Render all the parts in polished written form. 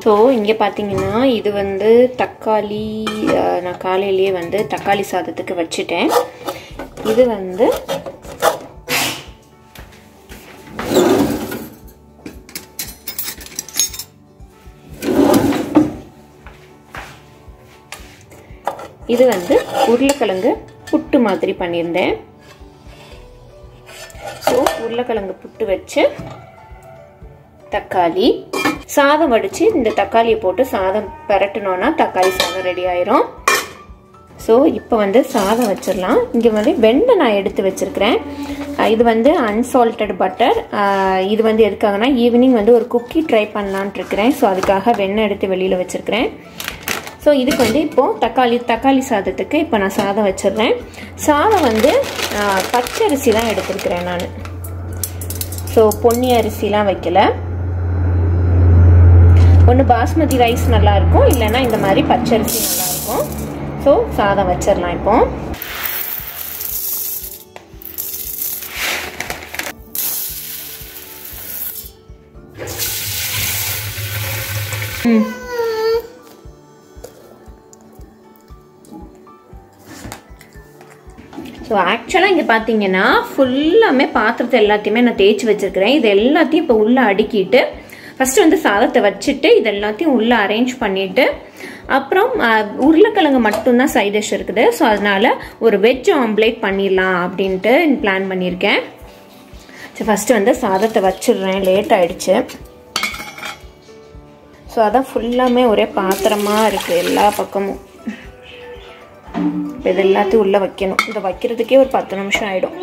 So இங்கே பார்த்தீங்கன்னா இது வந்து தக்காளி, நான் காலையிலேயே வந்து தக்காளி சாதத்துக்கு வச்சுட்டேன். இது வந்து உருளைக்கிழங்கு புட்டு மாதிரி பண்ணியிருந்தேன். ஸோ உருளைக்கிழங்கு புட்டு வச்சு தக்காளி சாதம் வடித்து இந்த தக்காளியை போட்டு சாதம் பரட்டணும்னா தக்காளி சாதம் ரெடி ஆயிரும். ஸோ இப்போ வந்து சாதம் வச்சிடலாம். இங்கே வந்து வெண்ணெய் நான் எடுத்து வச்சிருக்கிறேன். இது வந்து அன்சால்டட் பட்டர். இது வந்து எதுக்காகனா ஈவினிங் வந்து ஒரு குக்கி ட்ரை பண்ணலான்ட்டு இருக்கிறேன். ஸோ அதுக்காக வெண்ணெய் எடுத்து வெளியில் வச்சிருக்கிறேன். ஸோ இதுக்கு வந்து இப்போது தக்காளி சாதத்துக்கு இப்போ நான் சாதம் வச்சிடுறேன். சாதம் வந்து பச்சரிசி தான் எடுத்துருக்கிறேன் நான். ஸோ பொன்னி அரிசிலாம் வைக்கல. ஒன்று பாஸ்மதி ரைஸ் நல்லாயிருக்கும், இல்லைன்னா இந்த மாதிரி பச்சரிசி நல்லாயிருக்கும். ஸோ சாதம் வச்சிடலாம் இப்போ. ஸோ ஆக்சுவலாக இங்கே பார்த்தீங்கன்னா ஃபுல்லாமே பாத்திரத்தை எல்லாத்தையுமே நான் தேய்ச்சி வச்சிருக்கிறேன். இது எல்லாத்தையும் இப்போ உள்ளே அடுக்கிட்டு ஃபர்ஸ்ட் வந்து சாதத்தை வச்சுட்டு இது எல்லாத்தையும் உள்ளே அரேஞ்ச் பண்ணிட்டு அப்புறம் உருளைக்கிழங்கு மட்டும்தான் சைட் டிஷ் இருக்குது. ஸோ அதனால ஒரு வெஜ் ஆம்லேட் பண்ணிடலாம் அப்படின்ட்டு பிளான் பண்ணியிருக்கேன். ஸோ ஃபர்ஸ்ட் வந்து சாதத்தை வச்சிடுறேன், லேட் ஆயிடுச்சு. ஸோ அதான் ஃபுல்லாமே ஒரே பாத்திரமாக இருக்குது எல்லா பக்கமும். இது எல்லாத்தையும் உள்ளே வைக்கணும். இதை வைக்கிறதுக்கே ஒரு 10 நிமிஷம் ஆகிடும்.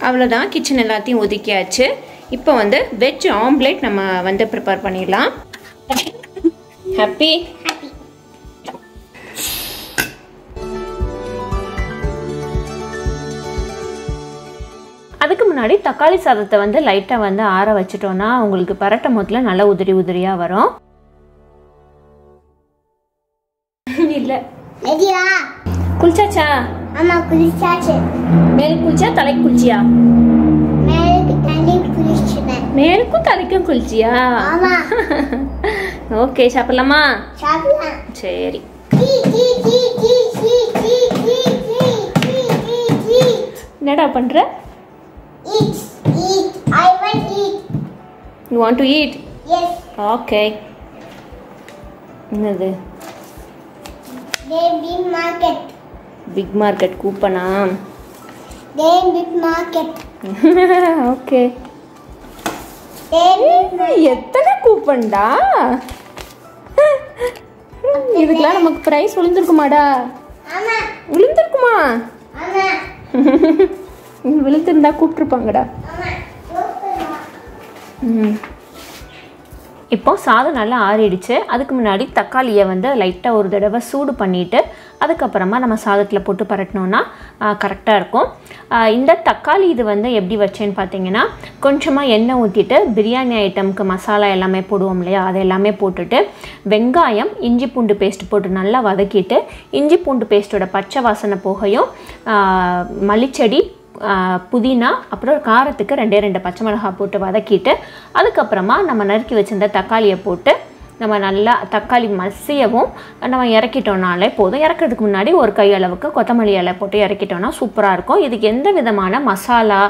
அவ்வளோதான், கிச்சன் எல்லாத்தையும் ஒதுக்கியாச்சு. இப்போ வந்து வெஜ் ஆம்லேட் நம்ம வந்து ப்ரிப்பேர் பண்ணிடலாம். ஹாப்பி அதுக்கு முன்னாடி தக்காளி சாதத்தை வந்து லைட்டாக வந்து ஆற வச்சிட்டோம்னா உங்களுக்கு பரட்டும் போதுல நல்லா உதிரி உதிரியாக வரும். இல்லை குளிச்சாச்சா? ஆமா குளிச்சாச்சு. மேலுக்கு குளிச்சா தலைக்கு குளிச்சியா? மேலுக்கும் தலைக்கும் குளிச்சியா? ஆமா. ஓகே, சாப்பிடலாமா? சாப்பிடலாம். சரி. என்னடா பண்ற? Eat. I want to eat. You want to eat? Yes. Okay. என்னது? Big market. Big market கூப்பனா? Big market. Okay. எத்தனை கூப்பன்டா? இதுக்கெல்லாம் நமக்கு பிரைஸ் விழுந்திருக்குமாடா? ஆமா. விழுந்திருக்குமா? ஆமா. விழுந்திருந்தா கூப்பிட்டுருப்பாங்கடா. இப்போ சாதம் நல்லா ஆறிடுச்சு. அதுக்கு முன்னாடி தக்காளியை வந்து லைட்டாக ஒரு தடவை சூடு பண்ணிவிட்டு அதுக்கப்புறமா நம்ம சாதத்தில் போட்டு பரட்டினோன்னா கரெக்டாக இருக்கும். இந்த தக்காளி இது வந்து எப்படி வச்சேன்னு பார்த்தீங்கன்னா, கொஞ்சமாக எண்ணெய் ஊற்றிட்டு பிரியாணி ஐட்டமுக்கு மசாலா எல்லாமே போடுவோம் இல்லையா, அதை எல்லாமே போட்டுட்டு வெங்காயம் இஞ்சி பூண்டு பேஸ்ட் போட்டு நல்லா வதக்கிட்டு இஞ்சி பூண்டு பேஸ்ட்டோட பச்சை வாசனை போகையும் மல்லிச்செடி புதினா அப்புறம் காரத்துக்கு 2 பச்சை மிளகாய் போட்டு வதக்கிட்டு அதுக்கப்புறமா நம்ம நறுக்கி வச்சிருந்த தக்காளியை போட்டு நம்ம நல்லா தக்காளி மசியவும் நம்ம இறக்கிட்டோம்னாலே போதும். இறக்கிறதுக்கு முன்னாடி ஒரு கையளவுக்கு கொத்தமல்லி இலை போட்டு இறக்கிட்டோம்னா சூப்பராக இருக்கும். இதுக்கு எந்த விதமான மசாலா,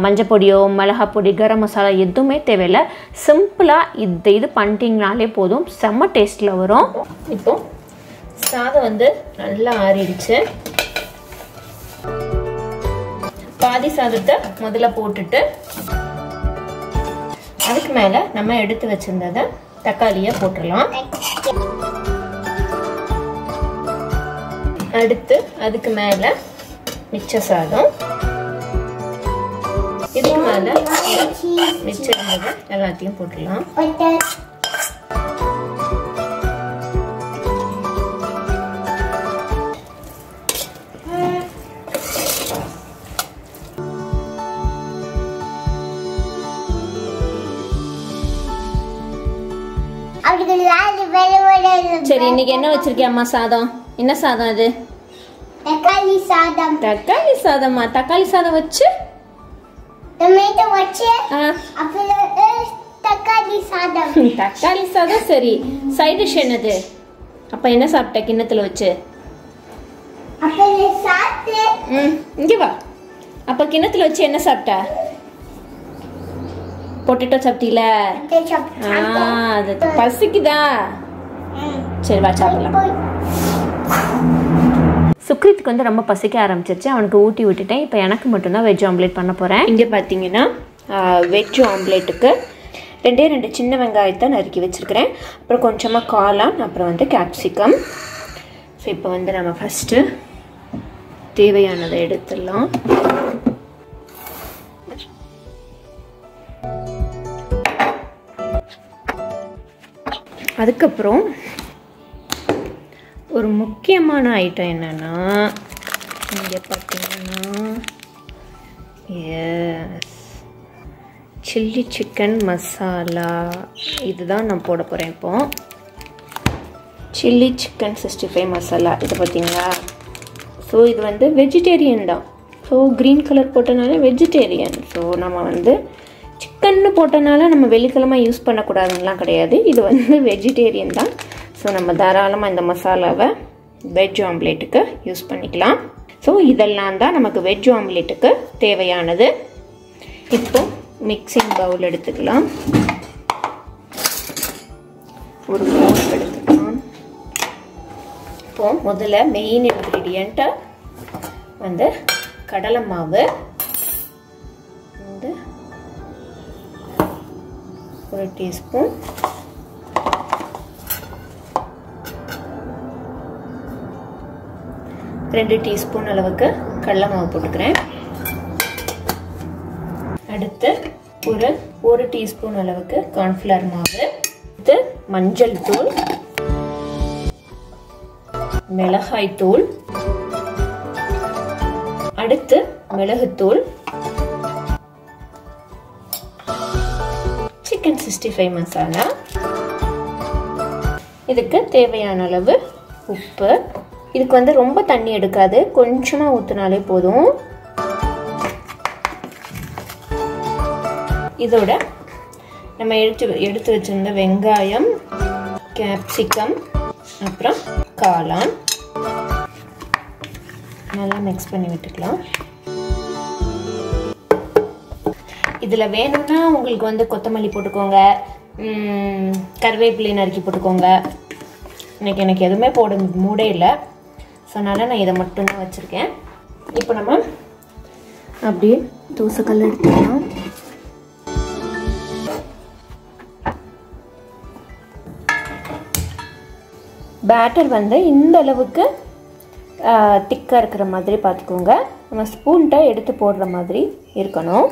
மஞ்சள் பொடியோ மிளகாய் பொடி, கரம் மசாலா எதுவுமே தேவையில்லை. சிம்பிளாக இது பண்ணிட்டீங்கனாலே போதும், செம்ம டேஸ்ட்டில் வரும். இப்போது சாதம் வந்து நல்லா ஆறிடுச்சு. பாதி சாதத்தை முதல்ல போட்டுட்டு அதுக்கு மேலே நம்ம எடுத்து வச்சிருந்ததை தக்காளியை போட்டுடலாம். அடுத்து அதுக்கு மேலே மிச்ச சாதம். இதுக்கு மேலே மிச்சம் இருந்தது எல்லாத்தையும் போட்டுடலாம். சரி, இன்னைக்கு என்ன வச்சிருக்கியா அம்மா சாதம்? என்ன சாதம் அது? தக்காளி சாதம். தக்காளி சாதமா? தக்காளி சாதம் வச்சு டொமேட்டோ வச்சு அப்புறம் தக்காளி சாதம். தக்காளி சாதம். சரி, சைடு டிஷ் என்னது? அப்ப என்ன சாப்பிட்ட கிண்ணத்துல வச்சு? அப்புறம் சாப்பிட்டு இங்க வா. அப்ப கிண்ணத்துல வச்சு என்ன சாப்பிட்ட? பொட்டேட்டோ சாப்பிட்டீல? அது பசிக்குதா? சரி வா சாப்பிடலாம். சுக்ரித்துக்கு வந்து ரொம்ப பசிக்க ஆரம்பிச்சிருச்சு. அவனுக்கு ஊட்டி விட்டுட்டேன். இப்போ எனக்கு மட்டும்தான் வெஜ் ஆம்லேட் பண்ண போகிறேன். இங்கே பார்த்தீங்கன்னா வெஜ் ஆம்லேட்டுக்கு 2 சின்ன வெங்காயத்தை நறுக்கி வச்சுருக்கிறேன். அப்புறம் கொஞ்சமாக காளான், அப்புறம் வந்து கேப்சிகம். ஸோ இப்போ வந்து நம்ம ஃபஸ்ட்டு தேவையானதை எடுத்துடலாம். அதுக்கப்புறம் ஒரு முக்கியமான ஐட்டம் என்னென்னா, இங்கே பார்த்தீங்கன்னா சில்லி சிக்கன் மசாலா. இதுதான் நான் போட போகிறேன் இப்போது. Chilli chicken 65 masala. இது பார்த்தீங்களா? ஸோ இது வந்து வெஜிடேரியன் தான். ஸோ க்ரீன் கலர் போட்டனால வெஜிடேரியன். ஸோ நம்ம வந்து சிக்கன்னு போட்டனால நம்ம வெள்ளிக்கிழமை யூஸ் பண்ணக்கூடாதுலாம் கிடையாது. இது வந்து வெஜிடேரியன் தான். ஸோ நம்ம தாராளமாக இந்த மசாலாவை வெஜ் ஆம்லேட்டுக்கு யூஸ் பண்ணிக்கலாம். ஸோ இதெல்லாம் தான் நமக்கு வெஜ் ஆம்லேட்டுக்கு தேவையானது. இப்போ மிக்சிங் பவுல் எடுத்துக்கலாம். ஒரு பவுல் எடுத்துக்கலாம். இப்போ முதல்ல மெயின் இன்க்ரீடியண்ட்டு வந்து கடலை மாவு. வந்து 1 டீஸ்பூன். ரெண்டு டீஸ்பூன் அளவுக்கு கடலை மாவு போட்டுக்கிறேன். அடுத்து ஒரு டீஸ்பூன் அளவுக்கு கார்ன்ஃப்ளவர் மாவு. அடுத்து மஞ்சள் தூள், மிளகாய் தூள், அடுத்து மிளகுத்தூள், சிக்கன் 65 மசாலா. இதுக்கு தேவையான அளவு உப்பு. இதுக்கு வந்து ரொம்ப தண்ணி எடுக்காது, கொஞ்சமாக ஊற்றினாலே போதும். இதோட நம்ம எடுத்து வச்சிருந்த வெங்காயம், கேப்சிகம், அப்புறம் காளான் நல்லா மிக்ஸ் பண்ணி விட்டுக்கலாம். இதில் வேணும்னா உங்களுக்கு வந்து கொத்தமல்லி போட்டுக்கோங்க, கருவேப்பிலை நறுக்கி போட்டுக்கோங்க. இன்னைக்கு எனக்கு எதுவுமே போட மூடே இல்லை. ஸோ அதனால் நான் இதை மட்டும்தான் வச்சுருக்கேன். இப்போ நம்ம அப்படியே தோசைக்கல் எடுத்துக்கலாம். பேட்டர் வந்து இந்த அளவுக்கு திக்காக இருக்கிற மாதிரி பார்த்துக்கோங்க. நம்ம ஸ்பூன்கிட்ட எடுத்து போடுற மாதிரி இருக்கணும்.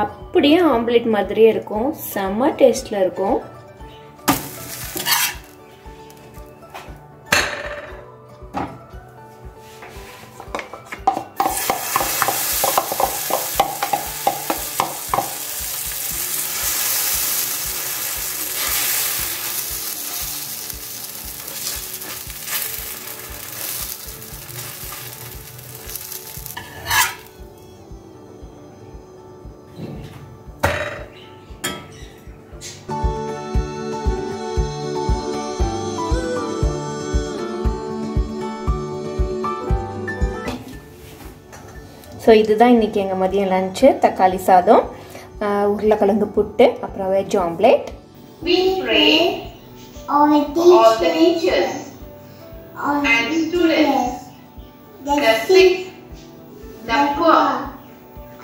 அப்படியே ஆம்லெட் மாதிரியே இருக்கும், செம்ம டேஸ்ட்ல இருக்கும். ஸோ இதுதான் இன்றைக்கி எங்கள் மதியம் லஞ்சு. தக்காளி சாதம், உருளைக்கிழங்கு புட்டு, அப்புறம் veg omelette. We pray all the teachers and students, the sick, the poor,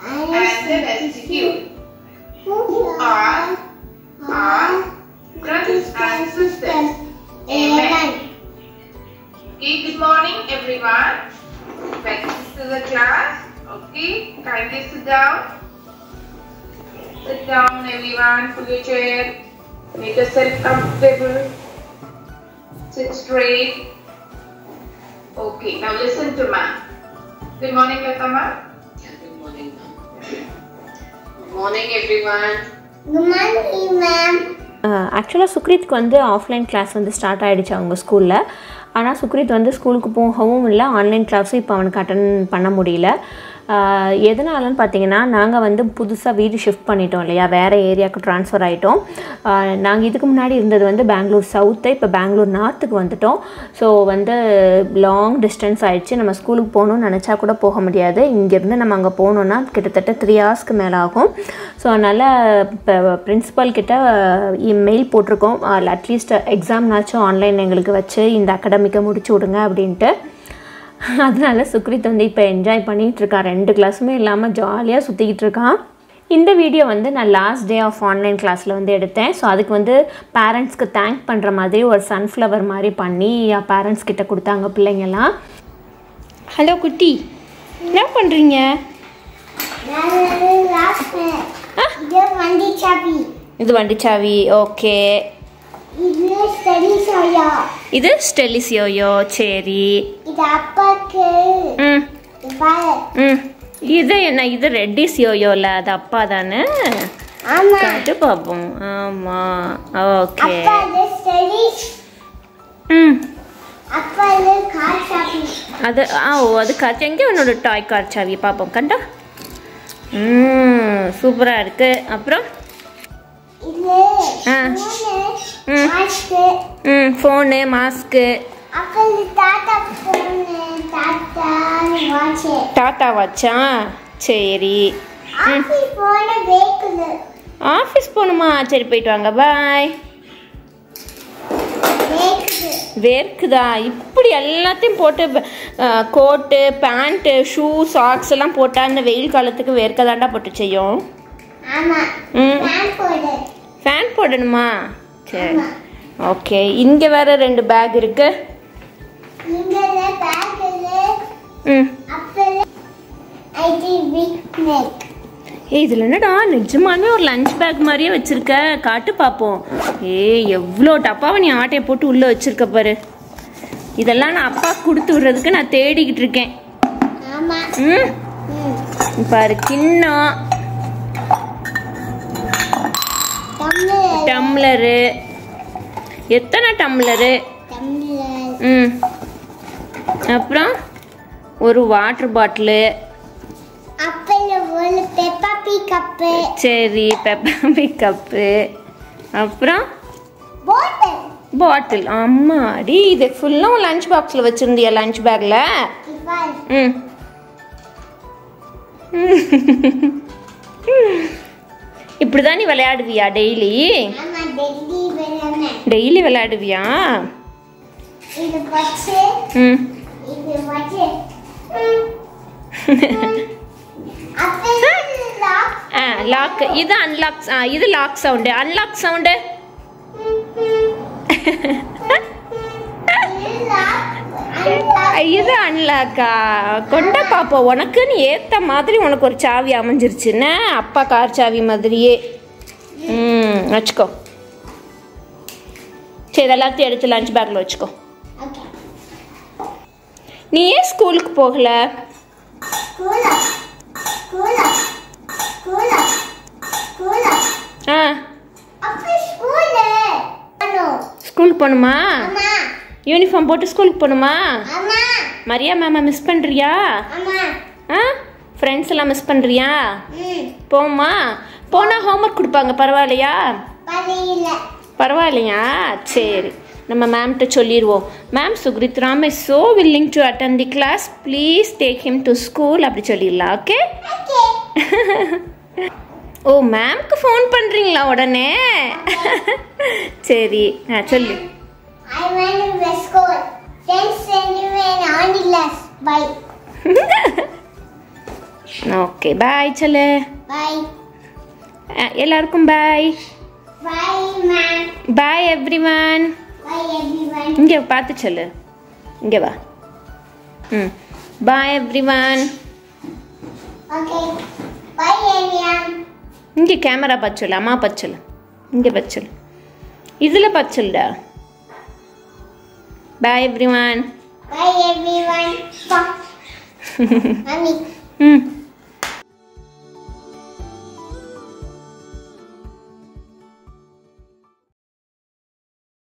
and the destitute, who are our brothers and sisters. Amen. Okay, good morning everyone. Welcome to the class. Okay, kindly sit down. Sit down everyone, pull your chair. Make yourself comfortable. Sit straight. Okay, now listen to ma'am. Good morning, Latama. Good morning, ma'am. Good morning, everyone. Good morning, ma'am. ஆக்சுவலாக சுக்ரித்துக்கு வந்து offline class வந்து start ஆகிடுச்சு அவங்க ஸ்கூலில். ஆனால் சுக்ரித் வந்து ஸ்கூலுக்கு போகவும் இல்லை, ஆன்லைன் கிளாஸும் இப்போ அவனுக்கு அட்டன் பண்ண முடியல. எதனாலன்னு பார்த்தீங்கன்னா, நாங்கள் வந்து புதுசாக வீடு ஷிஃப்ட் பண்ணிட்டோம் இல்லையா, வேறு ஏரியாவுக்கு ட்ரான்ஸ்ஃபர் ஆகிட்டோம். நாங்கள் இதுக்கு முன்னாடி இருந்தது வந்து பெங்களூர் சவுத்து, இப்போ பெங்களூர் நார்த்துக்கு வந்துட்டோம். ஸோ வந்து லாங் டிஸ்டன்ஸ் ஆகிடுச்சு. நம்ம ஸ்கூலுக்கு போகணுன்னு நினச்சா கூட போக முடியாது. இங்கேருந்து நம்ம அங்கே போகணுன்னா கிட்டத்தட்ட 3 ஹவர்ஸ்க்கு மேலே ஆகும். ஸோ அதனால் இப்போ பிரின்ஸிபல் கிட்ட மெயில் போட்டிருக்கோம், அட்லீஸ்ட் எக்ஸாம்னாச்சும் ஆன்லைன் எங்களுக்கு வச்சு இந்த அகாடமிக்கை முடிச்சு விடுங்க அப்படின்ட்டு. அதனால சுக்ரித் வந்து இப்போ என்ஜாய் பண்ணிகிட்ருக்கான். 2 கிளாஸுமே இல்லாமல் ஜாலியாக சுற்றிக்கிட்டு இருக்கான். இந்த வீடியோ வந்து நான் லாஸ்ட் டே ஆஃப் ஆன்லைன் கிளாஸில் வந்து எடுத்தேன். ஸோ அதுக்கு வந்து பேரண்ட்ஸ்க்கு தேங்க் பண்ணுற மாதிரி ஒரு சன்ஃப்ளவர் மாதிரி பண்ணி பேரண்ட்ஸ் கிட்ட கொடுத்தாங்க பிள்ளைங்கள்லாம். ஹலோ குட்டி, என்ன பண்ணுறீங்க? இது வண்டி சாவி. ஓகே, இது ஸ்டெலிசியோயோ. சரி, இது என்ன? இது ரெட்டிசியோயோல, அது அப்பா தானே? காட்டு பாப்போம். ஆமா, ஓகே. அது அது கார். எங்கே உன்னோட டாய் கார் சாவி பார்ப்போம். கண்டா? சூப்பராக இருக்கு. அப்புறம் ஃபோனு, மாஸ்க்கு, டாட்டா வாட்சா. சரி, ஆஃபீஸ் போகணுமா? சரி, போயிட்டு வாங்க, பாய். வேர்க்குதா? இப்படி எல்லாத்தையும் போட்டு கோட்டு, பேண்ட்டு, ஷூ, சாக்ஸ் எல்லாம் போட்டால் இந்த வெயில் காலத்துக்கு வேர்க்க தாண்டா போட்டு செய்யும். ஃபேன் போடணுமா? சரி, ஓகே. இங்கே வேற 2 பேக் இருக்கு. இதில் என்னடா நிஜமானே ஒரு லஞ்ச் பேக் மாதிரியே வச்சிருக்க. காட்டு பார்ப்போம். எவ்வளோ டப்பாவை நீ ஆட்டையை போட்டு உள்ளே வச்சிருக்க பாரு. இதெல்லாம் நான் அப்பா கொடுத்து விடுறதுக்கு நான் தேடிக்கிட்டு இருக்கேன். பாரு, கிண்ணம், டம்ளரு, எத்தனை டம்ளரு, அப்புறம் ஒரு வாட்டர் பாட்டிலு. சரி, பெப்பர் கப்பு. அப்புறம் பாட்டில். அம்மாடி, இது ஃபுல்லாக லஞ்ச் பாக்ஸில் வச்சுருந்தியா? லஞ்ச் பேக்கில்? இப்படிதான் நீ விளையாடுவியா டெய்லி? டெய்லி விளையாடுவியா? லாக். இது அன்லாக். இது லாக் சவுண்டு. Unlock sound. இது அன்லாக்கா? கொண்ட பாப்போம். உனக்குன்னு ஏற்ற மாதிரி உனக்கு ஒரு சாவி அமைஞ்சிருச்சுன்னா, அப்பா கார் சாவி மாதிரியே. வச்சுக்கோ. சரி, எல்லாத்தையும் எடுத்து லஞ்ச் பேக்கில் வச்சுக்கோ. நீ ஏன் ஸ்கூலுக்கு போகல? ஸ்கூலுக்கு போகணுமா? யூனிஃபார்ம் போட்டு ஸ்கூலுக்கு போகணுமா? மரியா மேமா மிஸ் பண்ணுறியா? ஃப்ரெண்ட்ஸ் எல்லாம் மிஸ் பண்ணுறியா? ம். போமா? போனால் ஹோம்ஒர்க் கொடுப்பாங்க, பரவாயில்லையா? பரவாயில்லையா? சரி, நம்ம மேம்கிட்ட சொல்லிடுவோம். Ma'am, Sukrith Ram is so willing to attend the class, please take him to school அப்படி சொல்லிடலாம். ஓகே? ஓ, மேம்க்கு ஃபோன் பண்ணுறீங்களா உடனே? சரி, சொல்லு. I went to the school. Then send you an only class. Bye. Okay, bye சொல்லு. Bye. எல்லாருக்கும் bye. Bye, ma'am. Bye everyone. Bye, everyone. இங்கே பார்த்து சொல்லு. இங்கே வா. Bye everyone. Okay. Bye, everyone. இங்கே கேமரா பார்த்து சொல்லு, அம்மா பார்த்து சொல்லு. இங்கே பார்த்து சொல்லு, இதில் பார்த்து சொல்லுடா. பாய் எவ்ரிவன். Bye, everyone. Mommy.